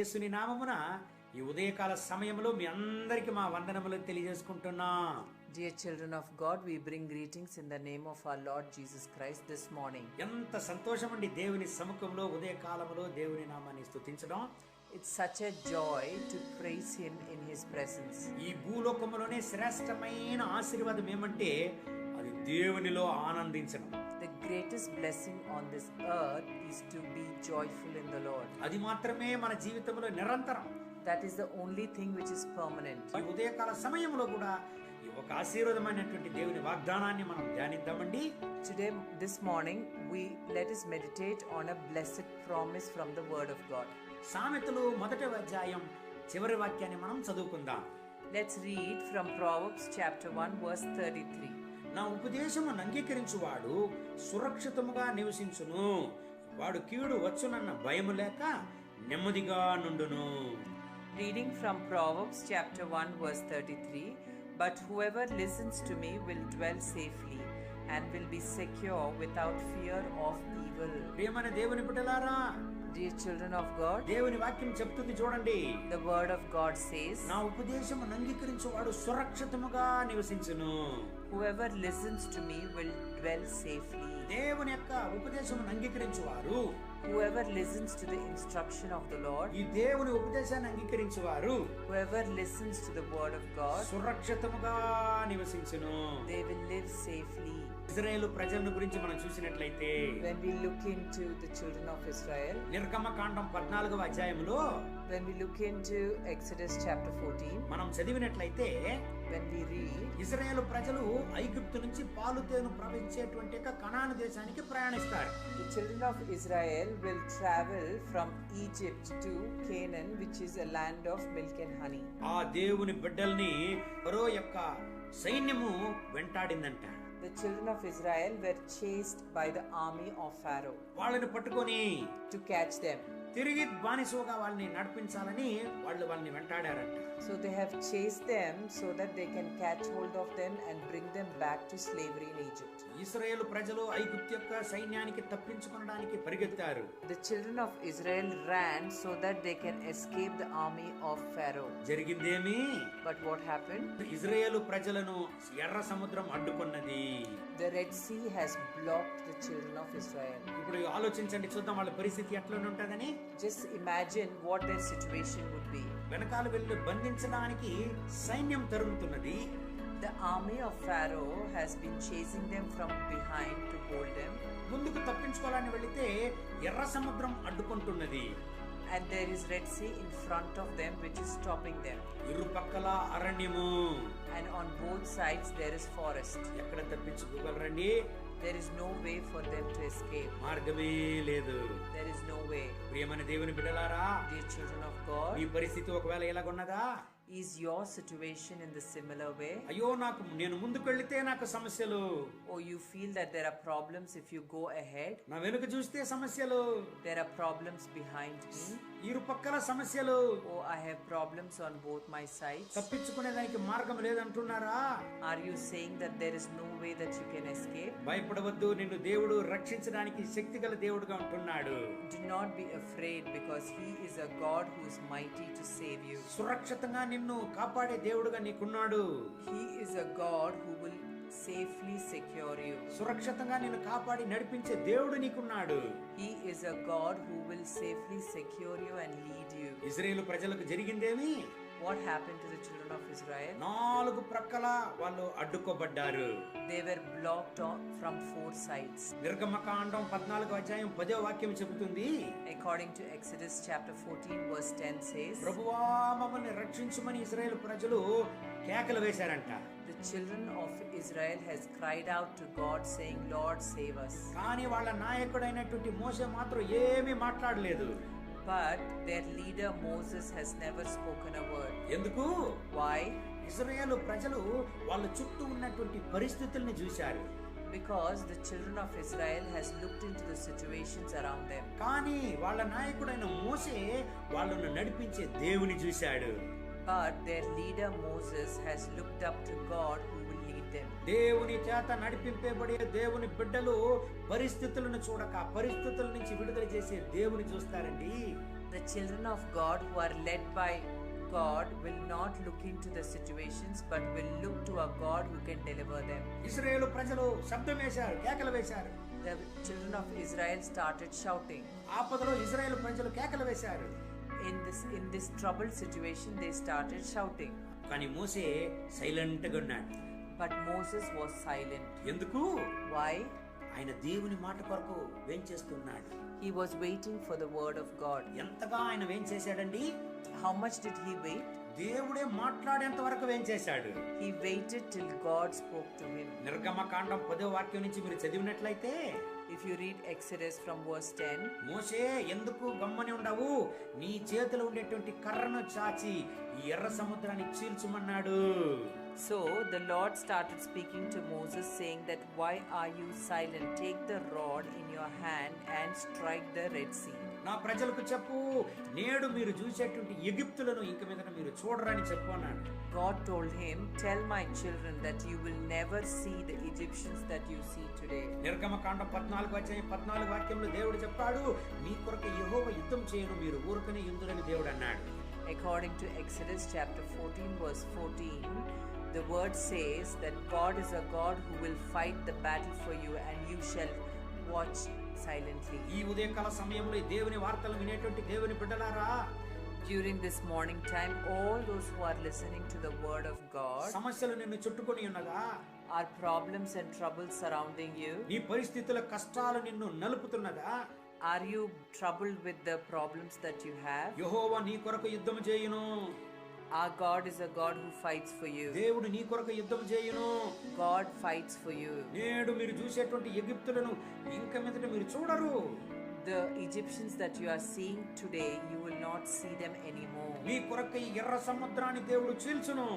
యేసుని నామమున ఈ ఉదయకాల సమయంలో మీ అందరికి మా వందనములు తెలియజేసుకుంటున్నా. Dear children of God, we bring greetings in the name of our Lord Jesus Christ this morning. ఎంత సంతోషమండి దేవుని సముఖంలో ఉదయకాలములో దేవుని నామాన్ని స్తుతించడం. It's such a joy to praise him in his presence. ఈ భూలోకములోనే శ్రేష్టమైన ఆశీర్వాదం ఏమంటే అది దేవునిలో ఆనందించడం. The greatest blessing on this earth is to be joyful in the Lord. అది మాత్రమే మన జీవితంలో నిరంతరం. That is the only thing which is permanent. ఈ ఉదయకాల సమయంలో కూడా ఈ ఒక ఆశీర్వాదమైనటువంటి దేవుని వాగ్దానాన్ని మనం ధ్యానిద్దామండి. Today, this morning, let us meditate on a blessed promise from the Word of God. సామెతలు 1వ అధ్యాయం చివరి వాక్యాన్ని మనం చదువుకుందాం. Let's read from Proverbs chapter 1 verse 33. నా ఉపదేశమును అంగీకరించువాడు సురక్షితముగా నివసించును, వాడు కీడు వచ్చునన్న భయము లేక నెమ్మదిగా నుండును. Reading from Proverbs chapter 1 verse 33, but whoever listens to me will dwell safely and will be secure without fear of evil. ప్రియమైన దేవుని బిడ్డలారా, Dear children of God, దేవుని వాక్యం చెప్తుంది చూడండి. the word of God says, నా ఉపదేశమును అంగీకరించువాడు సురక్షితముగా నివసించును. whoever listens to me will dwell safely. దేవుని యొక్క ఉపదేశమును అంగీకరించువారు, Whoever listens to the instruction of the Lord, ఈ దేవుని ఉపదేశాన్ని అంగీకరించువారు whoever listens to the word of God, సురక్షితముగా నివసించును. they will live safely. Israel ప్రజలను గురించి మనం చూసినట్లయితే When we look into the children of Israel, నిర్గమకాండం 14వ అధ్యాయంలో when we look into Exodus chapter 14, మనం చదివినట్లయితే when we read, ఇజ్రాయేలు ప్రజలు ఐగుప్తు నుంచి పాలు తేనె ప్రవహించేటువంటి కనాను దేశానికి ప్రయాణిస్తారు. the children of Israel will travel from Egypt to Canaan, which is a land of milk and honey. ఆ దేవుని బిడ్డల్ని ఫరో యొక్క సైన్యము వెంటాడిందంట. The children of Israel were chased by the army of Pharaoh వాళ్ళని పట్టుకొని to catch them. తిరిగి బానిసలుగా వాళ్ళని నడిపించాలని వాళ్ళని వెంటాడారంట. So they have chased them so that they can catch hold of them and bring them back to slavery in Egypt. ఇశ్రాయేలు ప్రజలు ఐగుప్తు యొక్క సైన్యానికి తప్పించుకోవడానికి పరిగెత్తారు. The children of Israel ran so that they can escape the army of Pharaoh. జరిగిందేమి? But what happened? ఇశ్రాయేలు ప్రజలను ఎర్ర సముద్రం అడ్డుకున్నది. The Red Sea has blocked the children of Israel. ఇప్పుడు ఆలోచించండి, చూద్దాం వాళ్ళ పరిస్థితి ఎట్లా ఉంటుందని. Just imagine what their situation would be. వెనకాల వెళ్ళి బంధించడానికి సైన్యం తరుముతున్నది. The army of Pharaoh has been chasing them from behind to hold them. ముందుకు తప్పించుకోవాలని వెళితే ఎర్ర సముద్రం అడ్డుకుంటున్నది. And there is Red Sea in front of them which is stopping them. ఇరుపక్కల అరణ్యము. And on both sides there is forest. ఎక్కడ తప్పించుకోగలరండి? There is no way for them to escape. మార్గమే లేదు. There is no way. ప్రియమైన దేవుని బిడ్డలారా, Dear children of God, ఈ పరిస్థితి ఒకవేళ ఎలాగున్నదా? is your situation in the similar way? అయ్యో, నేను ముందుకు వెళితే నాకు సమస్యలు. Or you feel that there are problems if you go ahead? నా వెనుక చూస్తే సమస్యలు. There are problems behind me? ఇరుపక్కల సమస్యలు. Oh, I have problems on both my sides? తప్పించుకునేదానికి మార్గం లేదంటున్నారా? Are you saying that there is no way that you can escape? భయపడవద్దు, నిన్ను దేవుడు రక్షించడానికి శక్తిగల దేవుడుగా ఉంటున్నాడు. Do not be afraid, because he is a God who is mighty to save you. సురక్షితంగా నిన్ను కాపాడే దేవుడుగా నీకున్నాడు. He is a God who will safely secure you. సురక్షితంగా నిన్ను కాపాడి నడిపించే దేవుడు నీకున్నాడు. He is a God who will safely secure you and lead you. ఇశ్రాయేలు ప్రజలకు జరిగిందేమి? What happened to the children of Israel? 4 ప్రక్కల వాళ్ళు అడ్డుకోబడ్డారు. They were blocked from 4 sides. నిర్గమకాండం 14వ అధ్యాయం 10వ వాక్యం చెబుతుంది. According to Exodus chapter 14 verse 10 says, ప్రభువా మమ్మల్ని రక్షించుమని ఇశ్రాయేలు ప్రజలు కేకలు వేశారంట. the children of Israel has cried out to God saying, Lord, save us. కానీ వాళ్ళ నాయకుడైనటువంటి మోషే మాత్రం ఏమీ మాట్లాడలేదు. But their leader Moses has never spoken a word. ఎందుకు? Why? ఇశ్రాయేలు ప్రజలు వాళ్ళ చుట్టూ ఉన్నటువంటి పరిస్థితుల్ని చూశారు. Because the children of Israel has looked into the situations around them. కానీ వాళ్ళ నాయకుడైన మోషే వాళ్ళను నడిపించే దేవుని చూశాడు. But their leader Moses has looked up to God who will lead them. దేవుని చేత నడిపింపబడే దేవుని బిడ్డలు పరిస్థితులను చూడక పరిస్థితుల నుంచి విడుదల చేసే దేవుని చూస్తారండి. The children of God who are led by God will not look into the situations but will look to a God who can deliver them. ఇశ్రాయేలు ప్రజలు శబ్దం వేశారు, కేకలు వేశారు. The children of Israel started shouting. ఆపదలో ఇశ్రాయేలు ప్రజలు కేకలు వేశారు. In this troubled situation they started shouting. కానీ మోసే సైలెంట్ గా ఉన్నాడు. But Moses was silent. ఎందుకు? Why? ఆయన దేవుని మాట కొరకు వేంచేస్తున్నాడు. He was waiting for the word of God. ఎంతగా ఆయన వేంచేశాడండి? How much did he wait? దేవుడే మాట్లాడేంత వరకు వేంచేశాడు. He waited till God spoke to him. నిర్గమకాండం 10వ వాక్యం నుంచి మీరు చదివినట్లయితే, if you read Exodus from verse 10, మోషే ఎందుకు గమ్మని ఉండవు, నీ చేతిలో ఉండేటువంటి కర్రను చాచి ఈ ఎర్ర సముద్రాన్ని చీల్చుమన్నాడు. So the Lord started speaking to Moses, saying that, why are you silent? Take the rod in your hand and strike the Red Sea. నా ప్రజలకు చెప్పు, నేడు మీరు చూసేటువంటి ఎగిప్తులను ఇంక మీదట మీరు చూడరని చెప్పు అన్నాడు. God told him, tell my children that you will never see the Egyptians that you see today. నిర్గమకాండం 14 వాక్యంలో దేవుడు చెప్పాడు, మీ కొరకు యెహోవా యుద్ధం చేయను, మీరు ఊరకనే యుద్ధులని దేవుడు అన్నాడు. According to Exodus chapter 14 verse 14, the word says that God is a God who will fight the battle for you and you shall watch silently. ఈ ఉదయకాల సమయంలో ఈ దేవుని వార్తలు వినేటువంటి దేవుని బిడ్డలారా, during this morning time, all those who are listening to the word of God, సమస్యలు నిన్ను చుట్టుకొని ఉన్నదా? are problems and troubles surrounding you? నీ పరిస్థితుల కష్టాలు నిన్ను నలుపుతున్నదా? Are you troubled with the problems that you have? యెహోవా నీ కొరకు యుద్ధం చేయును. Our God is a God who fights for you. దేవుడు నీ కొరకు యుద్ధం చేయును. God fights for you. నేడు మీరు చూసేటువంటి ఎగిప్తులను ఇంక మీదట మీరు చూడరు. The Egyptians that you are seeing today, you will not see them anymore. నీ కొరకు ఈ ఎర్ర సముద్రాన్ని దేవుడు చీల్చును.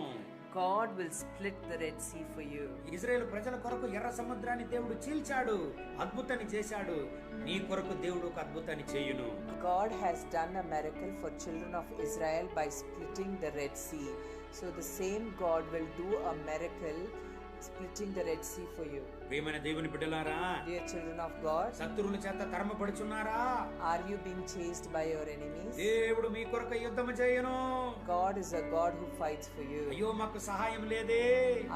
God will split the Red Sea for you. ఇశ్రాయేలు ప్రజల కొరకు ఎర్ర సముద్రాన్ని దేవుడు చీల్చాడు, అద్భుతాన్ని చేశాడు. నీ కొరకు దేవుడు ఒక అద్భుతాన్ని చేయును. God has done a miracle for children of Israel by splitting the Red Sea. So the same God will do a miracle splitting the Red Sea for you. ప్రియమైన దేవుని బిడ్డలారా, Dear children of God, శత్రువుల చేత తరమబడుచున్నారా? are you being chased by your enemies? దేవుడు మీ కొరకు యుద్ధం చేయును. God is a God who fights for you. అయ్యో మాకు సహాయం లేదే.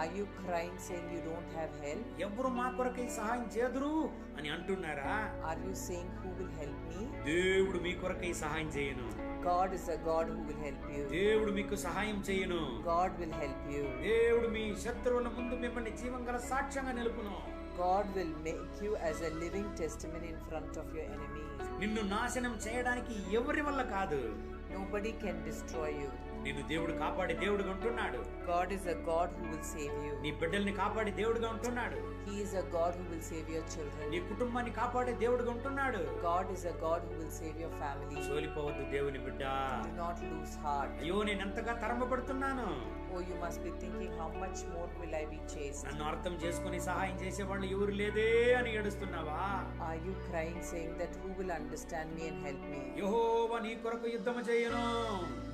Are you crying saying you don't have help? ఎవరు మా కొరకు సహాయం చేదురు అని అంటున్నారా? Are you saying who will help me? దేవుడు మీ కొరకు సహాయం చేయును. God is a God who will help you. దేవుడు మీకు సహాయం చేయును. God will help you. దేవుడు మీ శత్రువుల ముందు మిమ్మల్ని జీవంగల సాక్ష్యంగా నిలుపును. God will make you as a living testimony in front of your enemies. నిన్ను నాశనం చేయడానికి ఎవరి వల్ల కాదు. Nobody can destroy you. నిన్ను దేవుడు కాపాడే దేవుడుగా ఉంటున్నాడు. God is a God who will save you. నీ బిడ్డల్ని కాపాడే దేవుడుగా ఉంటున్నాడు. He is a God who will save your children. నీ కుటుంబాన్ని కాపాడే దేవుడుగా ఉంటున్నాడు. God is a God who will save your family. సోలిపోవద్దు దేవుని బిడ్డ. Do not lose heart. అయ్యో నేను ఎంతగా తరమబడుతున్నాను. Oh, you must be thinking, how much more will I be chased? నన్ను అర్థం చేసుకుని సహాయం చేసేవాళ్ళు ఎవరు లేదే అని ఏడుస్తున్నావా? Are you crying saying that who will understand me and help me? యెహోవా నీ కొరకు యుద్ధం చేయును.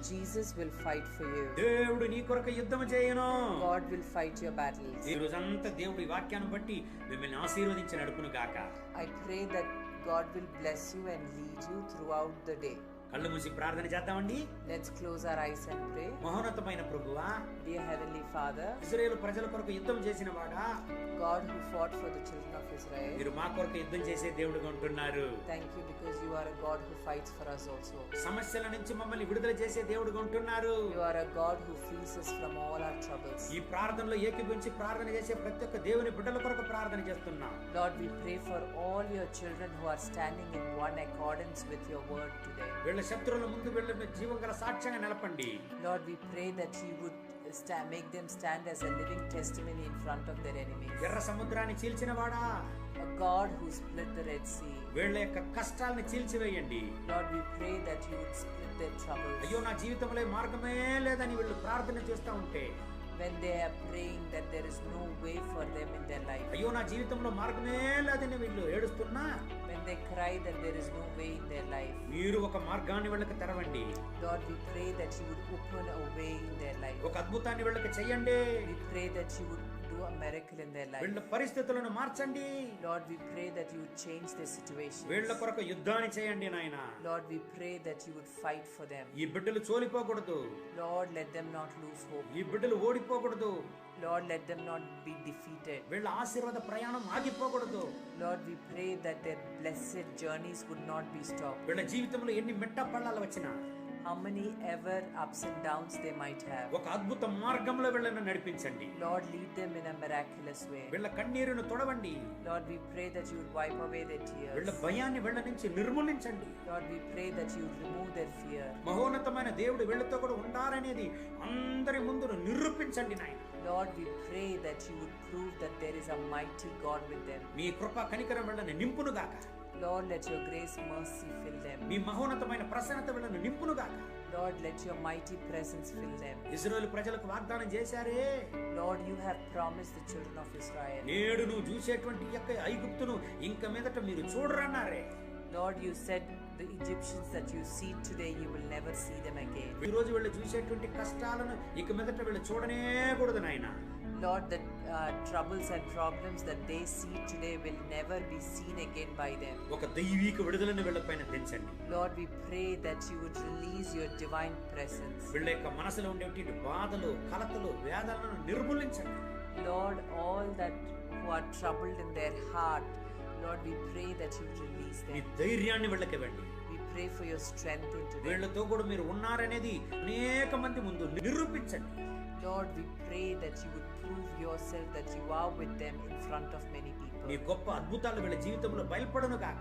Jesus will fight for you. దేవుడు నీ కొరకు యుద్ధం చేయును. God will fight your battles. ఈ రోజంతా దేవుడి వాక్యాన్ని బట్టి మిమ్మల్ని ఆశీర్వదించి నడుపును గాక. I pray that God will bless you and lead you throughout the day. కళ్ళు మూసి ప్రార్థన చేద్దామండి. Let's close our eyes and pray. మహోన్నతమైన ప్రభువా, Dear Heavenly Father, ఇశ్రాయేలు ప్రజల కొరకు యుద్ధం చేసిన వాడా, God who fought for the children of Israel, మీరు మా కొరకు యుద్ధం చేసే దేవుడుగా ఉంటున్నారు. thank you because you are a God who fights for us also. సమస్యల నుంచి మమ్మల్ని విడుదల చేసే దేవుడుగా ఉంటున్నారు. You are a God who frees us from all our troubles. ఈ ప్రార్థనలో ఏకీభవించి ప్రార్థన చేసే ప్రతి ఒక్క దేవుని బిడ్డల కొరకు ప్రార్థన చేస్తున్నాం. Lord, we pray for all your children who are standing in one accordance with your word today. వీళ్ళ శత్రువుల ముందు వీళ్ళ జీవం గల సాక్ష్యంగా నిలపండి. Lord, we pray that you would make them stand as a living testimony in front of their enemies. ఎర్ర సముద్రాన్ని చీల్చిన వాడా, A God who split the Red Sea. వీళ్ళ యొక్క కష్టాలను చీల్చివేయండి. Lord, we pray that you would split their troubles. అయ్యో నా జీవితంలో ఈ మార్గమే లేదని వీళ్ళు ప్రార్థన చేస్తూ ఉంటే, When they are praying that there is no way for them in their life. అయ్యో నా జీవితంలో మార్గమే లేదని వీళ్ళు ఏడుస్తున్నా, When they cry that there is no way in their life. మీరు ఒక మార్గాన్ని వీళ్ళకి తెరవండి. Lord, we pray that you would open a way in their life. ఒక అద్భుతాన్ని వీళ్ళకి చెయ్యండి. We pray that you would do a miracle in their life. వీళ్ళ పరిస్థితులను మార్చండి. Lord, we pray that you would change their situation. వీళ్ళ కొరకు యుద్ధాన్ని చేయండి నాయనా. Lord, we pray that you would fight for them. ఈ బిడ్డలు చోలిపోకూడదు. Lord, let them not lose hope. ఈ బిడ్డలు ఓడిపోకూడదు. Lord, let them not be defeated. వీళ్ళ ఆశీర్వాద ప్రయాణం ఆగిపోకూడదు. Lord, we pray that their blessed journeys would not be stopped. వీళ్ళ జీవితంలో ఎన్ని మెట్ట పళ్ళాలు వచ్చినా, how many ever ups and downs they might have, ఒక అద్భుత మార్గంలో వీళ్ళని నడిపించండి. Lord, lead them in a miraculous way. వీళ్ళ కన్నీరును తొడవండి. Lord, we pray that you would wipe away their వీళ్ళ tears. భయాన్ని వీళ్ళ నుంచి నిర్మూలించండి. Lord, we pray that you would remove their fear. మహోన్నతమైన దేవుడు వీళ్ళతో కూడా ఉండాలనేది అందరి ముందు నిరూపించండి నాయన. Lord, we pray that you would prove that there is a mighty God with them. మీ కృప కనికరం వీళ్ళని నింపును గాక. Lord, let your grace, mercy fill them. మీ మహోన్నతమైన ప్రసన్నత వీళ్ళని నింపును గాక. Lord, let your mighty presence fill them. ఇశ్రాయేలు ప్రజలకు వాగ్దానం చేశారే, Lord, you have promised the children of Israel. నేడు నువ్వు చూసేటువంటి యొక్క ఐగుప్తును ఇంక మీదట మీరు చూడరన్నారే. Lord, you said the Egyptians that you see today, you will never see them again. ఈ రోజు వీళ్ళు చూసేటువంటి కష్టాలను ఇక మీదట వీళ్ళు చూడనే కూడదు నాయన. Lord, the troubles and problems that they see today will never be seen again by them. ఒక దైవిక విడుదలను వీళ్ళపైన తెంచండి. Lord, we pray that you would release your divine presence. వీళ్ళ యొక్క మనసులో ఉండేటువంటి బాధలు, కలతలు, వేదనలను నిర్మూలించండి. Lord, all that who are troubled in their heart, Lord, we pray that you would release me them. ధైర్యాన్ని వీళ్ళకి ఇవ్వండి. We pray for your strength into them. వీళ్ళతో కూడా మీరు ఉన్నారనేది అనేక మంది ముందు నిరూపించండి. Lord, we pray that you would prove yourself that you are with them in front of many people. మీ గొప్ప అద్భుతాలు వీళ్ళ జీవితంలో బయలుపడను గాక.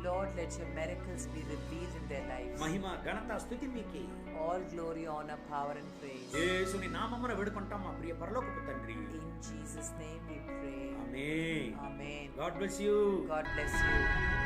Lord, let your miracles be revealed in their lives. మహిమ, ఘనత, స్తుతి మీకే. All glory, honor, power and praise. యేసుని నామమున వేడుకుంటాం మా ప్రియ పరలోకపు తండ్రి. In Jesus' name we pray. Amen. Amen. God bless you. God bless you.